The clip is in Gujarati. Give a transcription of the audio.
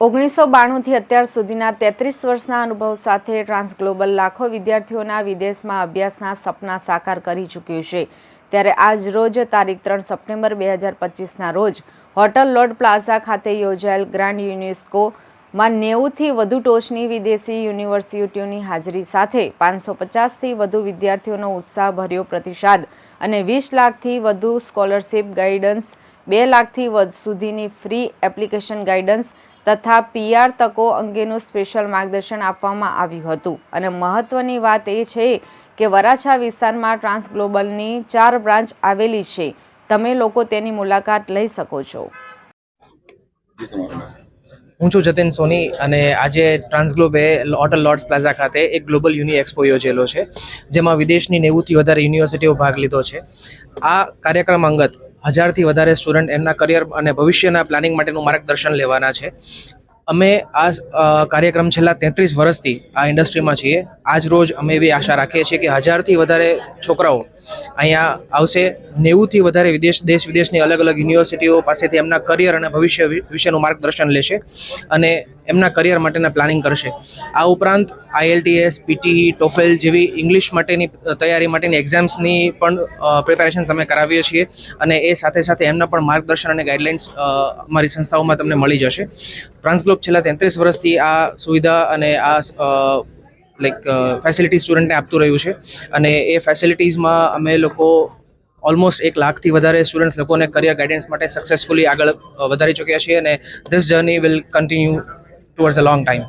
1992 થી અત્યાર સુધીના 33 વર્ષના અનુભવ સાથે ટ્રાન્સગ્લોબલ લાખો વિદ્યાર્થીઓના વિદેશમાં અભ્યાસના સપના સાકાર કરી ચૂક્યું છે। ત્યારે આજ રોજ તારીખ 3 સપ્ટેમ્બર 2025ના રોજ હોટલ લોર્ડ પ્લાઝા ખાતે યોજાયેલ ગ્રાન્ડ યુનેસ્કોમાં 90થી વધુ ટોચની વિદેશી યુનિવર્સિટીઓની હાજરી સાથે 550થી વધુ વિદ્યાર્થીઓનો ઉત્સાહભર્યો પ્રતિસાદ અને 20 લાખથી વધુ સ્કોલરશિપ ગાઈડન્સ, 2 લાખથી વધુ સુધીની ફ્રી એપ્લિકેશન ગાઈડન્સ તથા પીઆર તકો અંગેનું સ્પેશિયલ માર્ગદર્શન આપવામાં આવ્યું હતું। અને મહત્વની વાત એ છે કે વરાછા વિસ્તારમાં ટ્રાન્સગ્લોબલની 4 બ્રાન્ચ આવેલી છે। તમે લોકો તેની મુલાકાત લઈ શકો છો। હું છું જતીન સોની અને આજે ટ્રાન્સગ્લોબે હોટલ લોર્ડ્સ પ્લાઝા ખાતે એક ગ્લોબલ યુનિ એક્સપો યોજેલો છે, જેમાં વિદેશની 90થી વધારે યુનિવર્સિટીઓ ભાગ લીધો છે। આ કાર્યક્રમ અંગત 1000થી વધારે સ્ટુડન્ટ એમના કરિયર અને ભવિષ્યના પ્લાનિંગ માટેનું માર્ગદર્શન લેવાના છે। અમે આ કાર્યક્રમ છેલ્લા 33 વર્ષથી આ ઇન્ડસ્ટ્રીમાં છીએ। આજ રોજ અમે એવી આશા રાખીએ છીએ કે 1000થી વધારે છોકરાઓ અહીંયા આવશે, 90થી વધારે દેશ વિદેશની અલગ અલગ યુનિવર્સિટીઓ પાસેથી એમના કરિયર અને ભવિષ્ય વિશેનું માર્ગદર્શન લેશે અને એમના કરિયર માટેના પ્લાનિંગ કરશે। આ ઉપરાંત IELTS, PTE, TOEFL જેવી ઇંગ્લિશ માટેની તૈયારી માટેની એક્ઝામ્સની પણ પ્રિપેરેશન્સ અમે કરાવીએ છીએ અને એ સાથે સાથે એમના પણ માર્ગદર્શન અને ગાઈડલાઇન્સ અમારી સંસ્થાઓમાં તમને મળી જશે। ટ્રાન્સગ્લોબ છેલ્લા 33 વર્ષથી આ સુવિધા અને આ ફેસિલિટી સ્ટુડન્ટને આપતું રહ્યું છે અને એ ફેસિલિટીઝમાં અમે લોકો ઓલમોસ્ટ 1 લાખથી વધારે સ્ટુડન્ટ્સ લોકોને કરિયર ગાઈડન્સ માટે સક્સેસફુલી આગળ વધારી ચૂક્યા છીએ અને this journey will continue towards a long time.